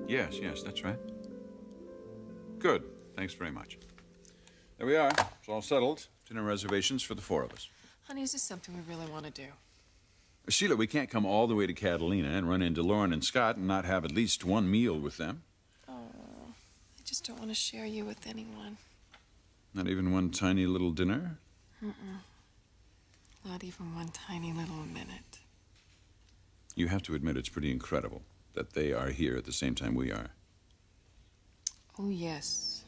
Yes, that's right. Good. Thanks very much. There we are. It's all settled. Dinner reservations for the four of us. Honey, is this something we really want to do? Sheila, we can't come all the way to Catalina and run into Lauren and Scott and not have at least one meal with them. Oh, I just don't want to share you with anyone. Not even one tiny little dinner? Not even one tiny little minute. You have to admit it's pretty incredible that they are here at the same time we are. Oh, yes.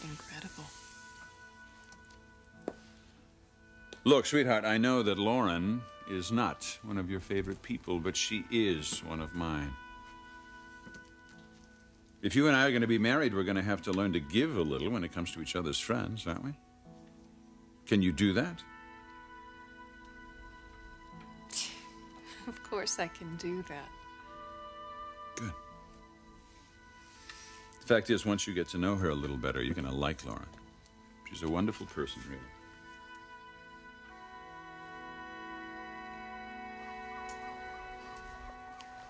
Incredible. Look, sweetheart, I know that Lauren is not one of your favorite people, but she is one of mine. If you and I are going to be married, we're going to have to learn to give a little when it comes to each other's friends, aren't we? Can you do that? Of course I can do that. Good. The fact is, once you get to know her a little better, you're going to like Lauren. She's a wonderful person, really.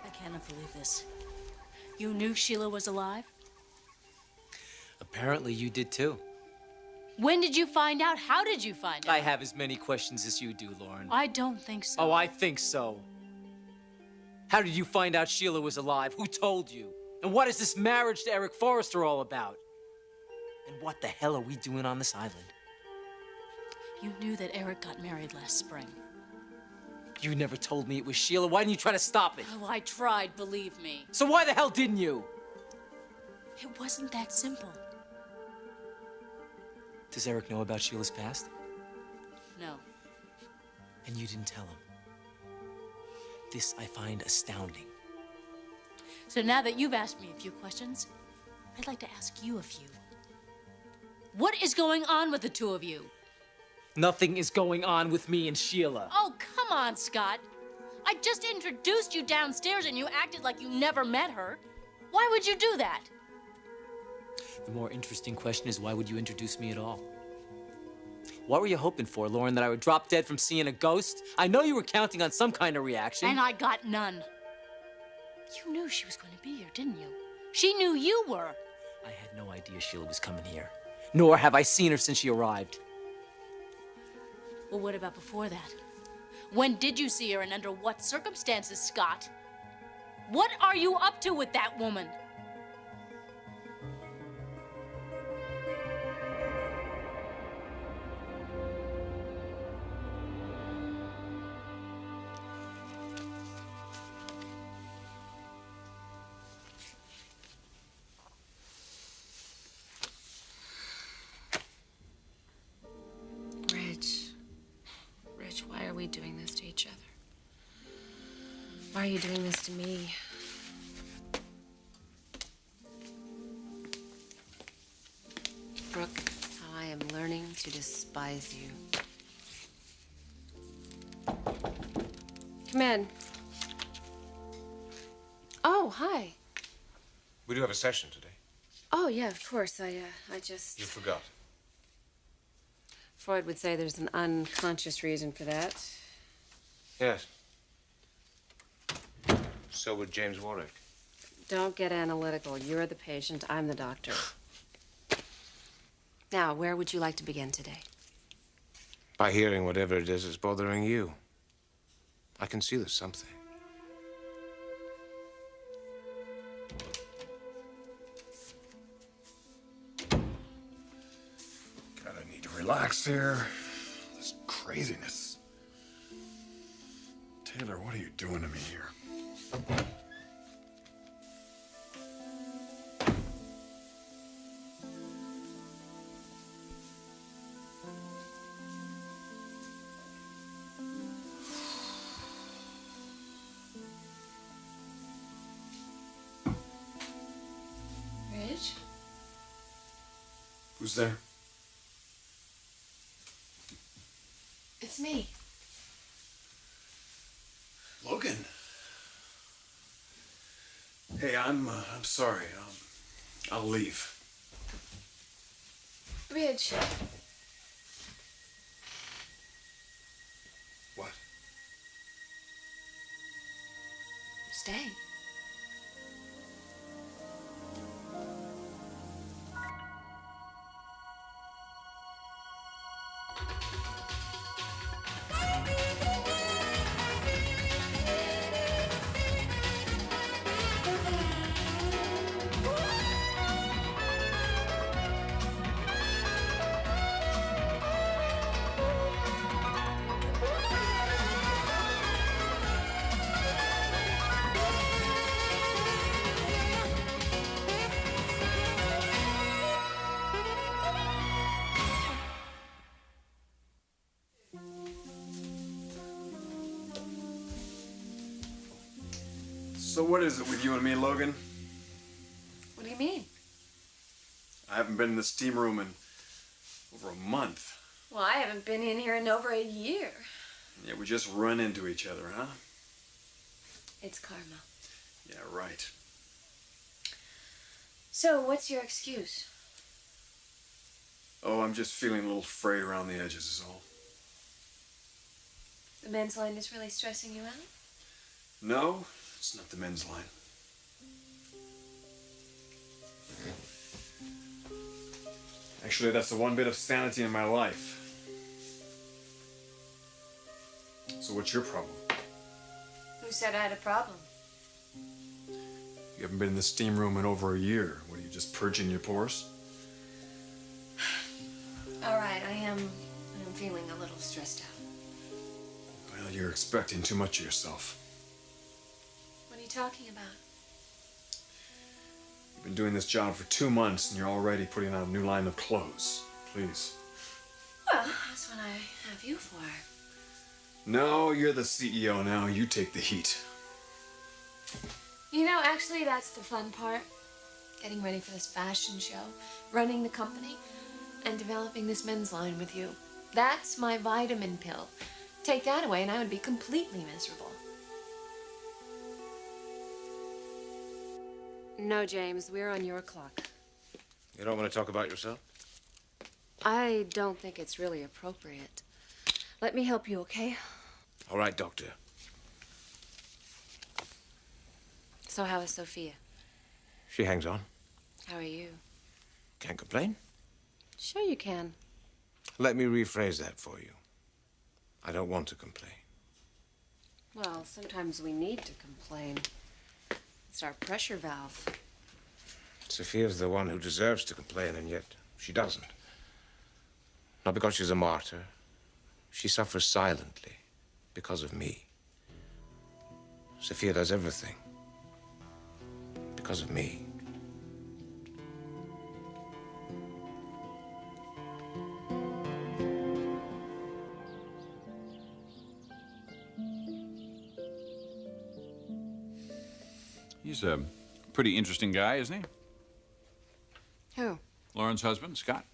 I cannot believe this. You knew Sheila was alive? Apparently you did too. When did you find out? How did you find out? I have as many questions as you do, Lauren. I don't think so. Oh, I think so. How did you find out Sheila was alive? Who told you? And what is this marriage to Eric Forrester all about? And what the hell are we doing on this island? You knew that Eric got married last spring. You never told me it was Sheila. Why didn't you try to stop it? Oh, I tried, believe me. So why the hell didn't you? It wasn't that simple. Does Eric know about Sheila's past? No. And you didn't tell him. This I find astounding. So now that you've asked me a few questions, I'd like to ask you a few. What is going on with the two of you? Nothing is going on with me and Sheila. Oh, come on, Scott. I just introduced you downstairs and you acted like you never met her. Why would you do that? The more interesting question is, why would you introduce me at all? What were you hoping for, Lauren, that I would drop dead from seeing a ghost? I know you were counting on some kind of reaction. And I got none. You knew she was going to be here, didn't you? She knew you were. I had no idea Sheila was coming here. Nor have I seen her since she arrived. Well, what about before that? When did you see her and under what circumstances, Scott? What are you up to with that woman? Rich, why are we doing this to each other? Why are you doing this to me? Brooke, how I am learning to despise you. Come in. Oh, hi. We do have a session today. Oh, yeah, of course. I just... You forgot. Freud would say there's an unconscious reason for that. Yes. So would James Warwick. Don't get analytical. You're the patient, I'm the doctor. Now, where would you like to begin today? By hearing whatever it is that's bothering you. I can see there's something. Relax here. This craziness. Taylor, what are you doing to me here? Rich? Who's there? It's me. Logan. Hey, I'm sorry. I'll leave. Ridge. What? Stay. So what is it with you and me, Logan? What do you mean? I haven't been in the steam room in over a month. Well, I haven't been in here in over a year. Yeah, we just run into each other, huh? It's karma. Yeah, right. So, what's your excuse? Oh, I'm just feeling a little frayed around the edges is all. The men's line is really stressing you out? No, it's not the men's line. Actually, that's the one bit of sanity in my life. So what's your problem? Who said I had a problem? You haven't been in the steam room in over a year. What, are you just purging your pores? All right, I'm feeling a little stressed out. Well, you're expecting too much of yourself. What are you talking about? You've been doing this job for 2 months and you're already putting out a new line of clothes. Please. Well, that's what I have you for. No, you're the CEO now. You take the heat. You know, actually, that's the fun part. Getting ready for this fashion show, running the company, and developing this men's line with you. That's my vitamin pill. Take that away and I would be completely miserable. No, James, we're on your clock. You don't want to talk about yourself? I don't think it's really appropriate. Let me help you, okay? All right, Doctor. So how is Sophia? She hangs on. How are you? Can't complain. Sure you can. Let me rephrase that for you. I don't want to complain. Well, sometimes we need to complain. It's our pressure valve. Sophia's the one who deserves to complain, and yet she doesn't. Not because she's a martyr. She suffers silently because of me. Sophia does everything because of me. He's a pretty interesting guy, isn't he? Who? Lauren's husband, Scott.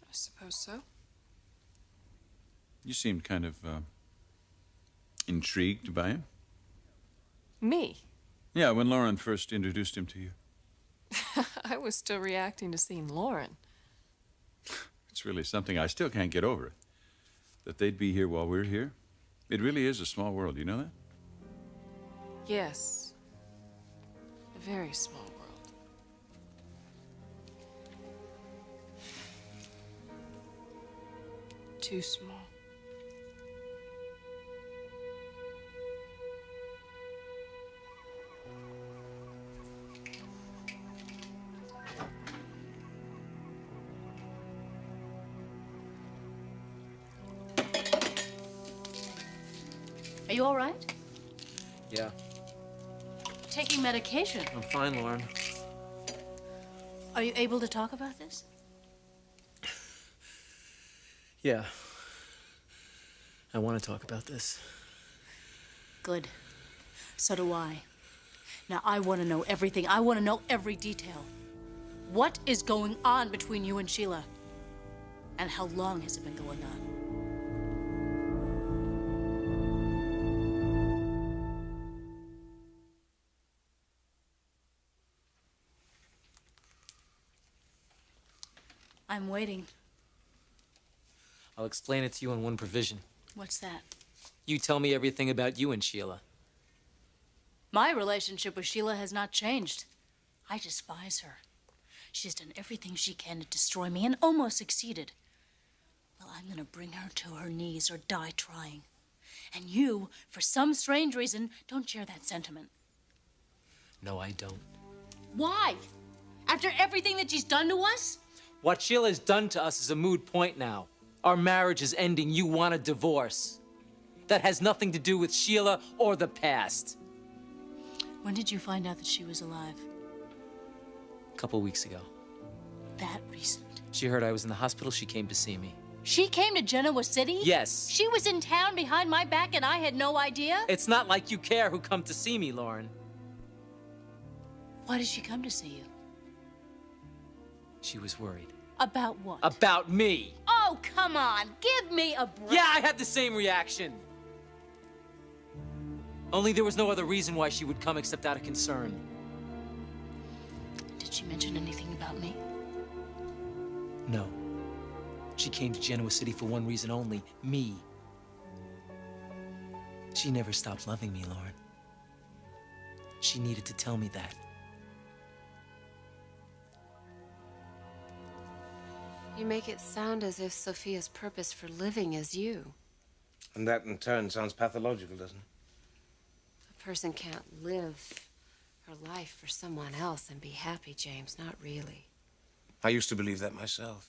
I suppose so. You seemed kind of intrigued by him. Me? Yeah, when Lauren first introduced him to you. I was still reacting to seeing Lauren. It's really something I still can't get over. That they'd be here while we're here. It really is a small world, you know that? Yes. A very small world. Too small. Are you all right? Yeah, Taking medication. I'm fine, Lauren. Are you able to talk about this? Yeah. I want to talk about this. Good. So do I. Now, I want to know everything. I want to know every detail. What is going on between you and Sheila? And how long has it been going on? I'm waiting. I'll explain it to you on one provision. What's that? You tell me everything about you and Sheila. My relationship with Sheila has not changed. I despise her. She's done everything she can to destroy me and almost succeeded. Well, I'm gonna bring her to her knees or die trying. And you, for some strange reason, don't share that sentiment. No, I don't. Why? After everything that she's done to us? What Sheila's done to us is a moot point now. Our marriage is ending. You want a divorce. That has nothing to do with Sheila or the past. When did you find out that she was alive? A couple weeks ago. That recent. She heard I was in the hospital. She came to see me. She came to Genoa City? Yes. She was in town behind my back and I had no idea? It's not like you care who come to see me, Lauren. Why did she come to see you? She was worried. About what? About me. Oh, come on. Give me a break. Yeah, I had the same reaction. Only there was no other reason why she would come except out of concern. Did she mention anything about me? No. She came to Genoa City for one reason only, me. She never stopped loving me, Lauren. She needed to tell me that. You make it sound as if Sophia's purpose for living is you. And that, in turn, sounds pathological, doesn't it? A person can't live her life for someone else and be happy, James. Not really. I used to believe that myself.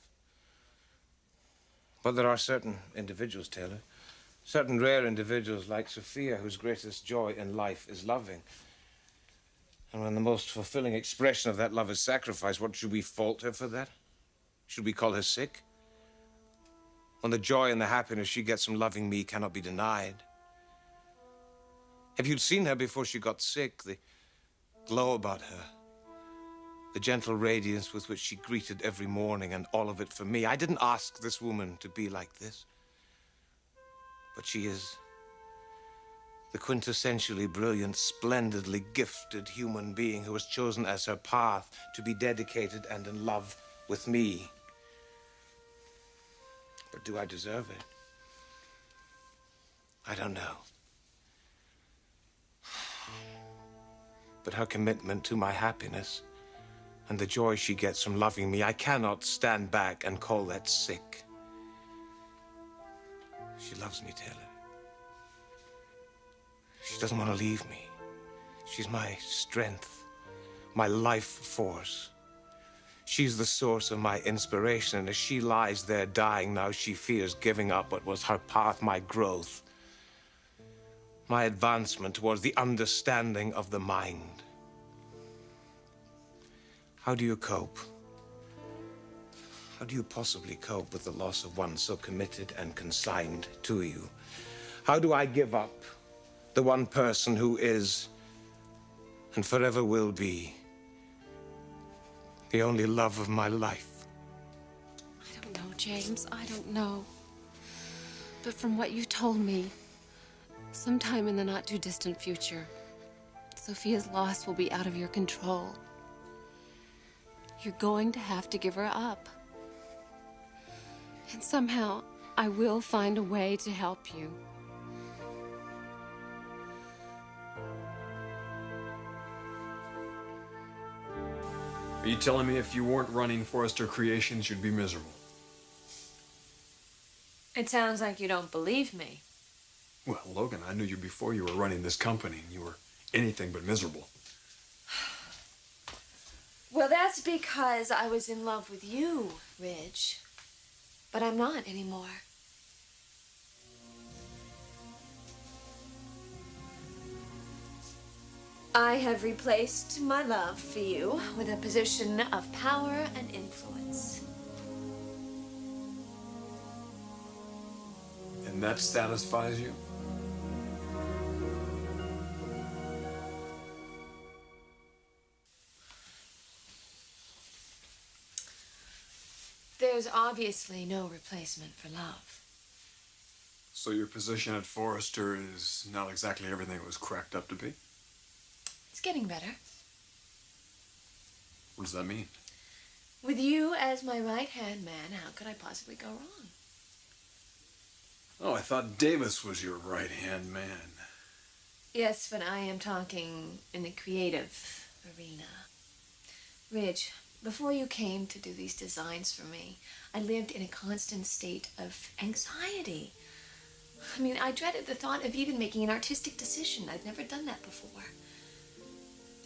But there are certain individuals, Taylor, certain rare individuals like Sophia, whose greatest joy in life is loving. And when the most fulfilling expression of that love is sacrifice, what should we fault her for that? Should we call her sick? When the joy and the happiness she gets from loving me cannot be denied. If you'd seen her before she got sick, the glow about her, the gentle radiance with which she greeted every morning, and all of it for me. I didn't ask this woman to be like this. But she is the quintessentially brilliant, splendidly gifted human being who has chosen as her path to be dedicated and in love with me. But do I deserve it? I don't know. But her commitment to my happiness and the joy she gets from loving me, I cannot stand back and call that sick. She loves me, Taylor. She doesn't want to leave me. She's my strength, my life force. She's the source of my inspiration, and as she lies there dying now, she fears giving up what was her path, my growth, my advancement towards the understanding of the mind. How do you cope? How do you possibly cope with the loss of one so committed and consigned to you? How do I give up the one person who is and forever will be the only love of my life? I don't know, James. I don't know. But from what you told me, sometime in the not-too-distant future, Sophia's loss will be out of your control. You're going to have to give her up. And somehow, I will find a way to help you. Are you telling me if you weren't running Forrester Creations, you'd be miserable? It sounds like you don't believe me. Well, Logan, I knew you before you were running this company, and you were anything but miserable. Well, that's because I was in love with you, Ridge. But I'm not anymore. I have replaced my love for you with a position of power and influence. And that satisfies you? There's obviously no replacement for love. So your position at Forrester is not exactly everything it was cracked up to be? It's getting better. What does that mean? With you as my right-hand man, how could I possibly go wrong? Oh, I thought Davis was your right-hand man. Yes, but I am talking in the creative arena. Ridge, before you came to do these designs for me, I lived in a constant state of anxiety. I mean, I dreaded the thought of even making an artistic decision. I'd never done that before.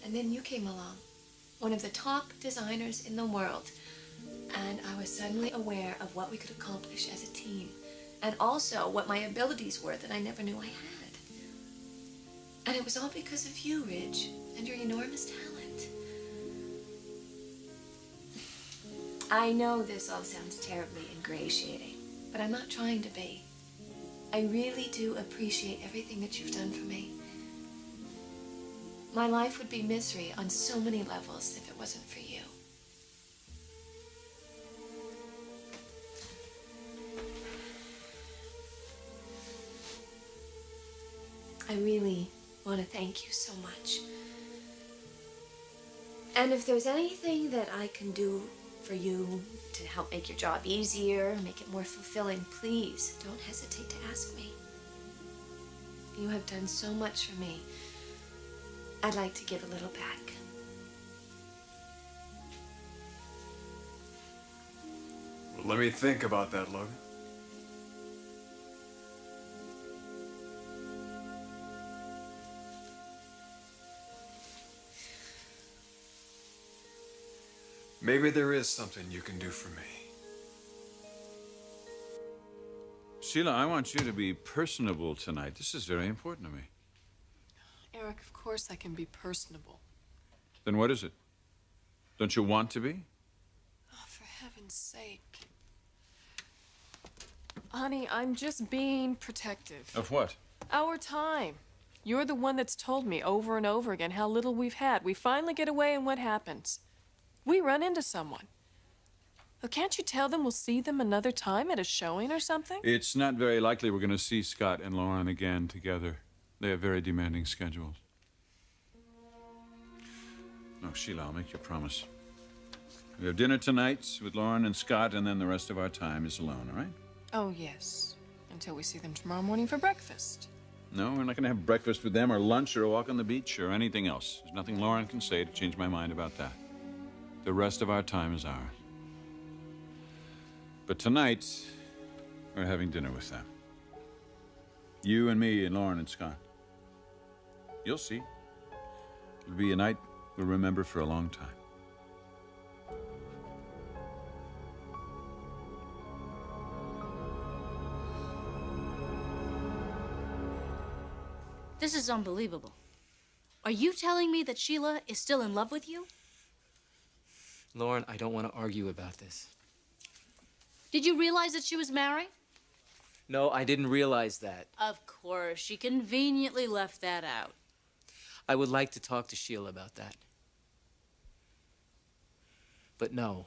And then you came along, one of the top designers in the world, and I was suddenly aware of what we could accomplish as a team, and also what my abilities were that I never knew I had. And it was all because of you, Ridge, and your enormous talent. I know this all sounds terribly ingratiating, but I'm not trying to be. I really do appreciate everything that you've done for me. My life would be misery on so many levels if it wasn't for you. I really want to thank you so much. And if there's anything that I can do for you to help make your job easier, make it more fulfilling, please don't hesitate to ask me. You have done so much for me. I'd like to give a little back. Well, let me think about that, Logan. Maybe there is something you can do for me. Sheila, I want you to be personable tonight. This is very important to me. Eric, of course I can be personable. Then what is it? Don't you want to be? Oh, for heaven's sake. Honey, I'm just being protective. Of what? Our time. You're the one that's told me over and over again how little we've had. We finally get away and what happens? We run into someone. Well, can't you tell them we'll see them another time at a showing or something? It's not very likely we're going to see Scott and Lauren again together. They have very demanding schedules. No, Sheila, I'll make you a promise. We have dinner tonight with Lauren and Scott, and then the rest of our time is alone, all right? Oh, yes. Until we see them tomorrow morning for breakfast. No, we're not going to have breakfast with them or lunch or a walk on the beach or anything else. There's nothing Lauren can say to change my mind about that. The rest of our time is ours. But tonight, we're having dinner with them. You and me and Lauren and Scott. You'll see. It'll be a night we'll remember for a long time. This is unbelievable. Are you telling me that Sheila is still in love with you? Lauren, I don't want to argue about this. Did you realize that she was married? No, I didn't realize that. Of course, she conveniently left that out. I would like to talk to Sheila about that. But no,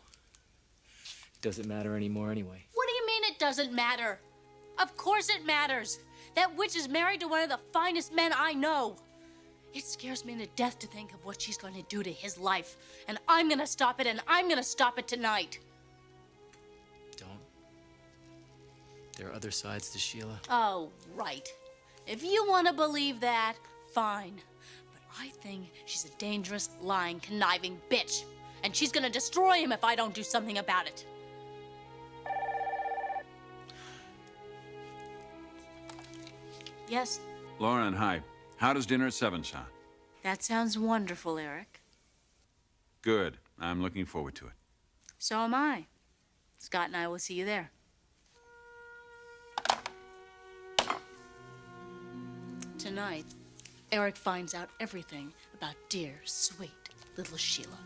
it doesn't matter anymore anyway. What do you mean it doesn't matter? Of course it matters. That witch is married to one of the finest men I know. It scares me to death to think of what she's going to do to his life. And I'm going to stop it, and I'm going to stop it tonight. Don't. There are other sides to Sheila. Oh, right. If you want to believe that, fine. But I think she's a dangerous, lying, conniving bitch. And she's going to destroy him if I don't do something about it. Yes? Lauren, hi. How does dinner at 7 sound? That sounds wonderful, Eric. Good. I'm looking forward to it. So am I. Scott and I will see you there. Tonight, Eric finds out everything about dear, sweet little Sheila.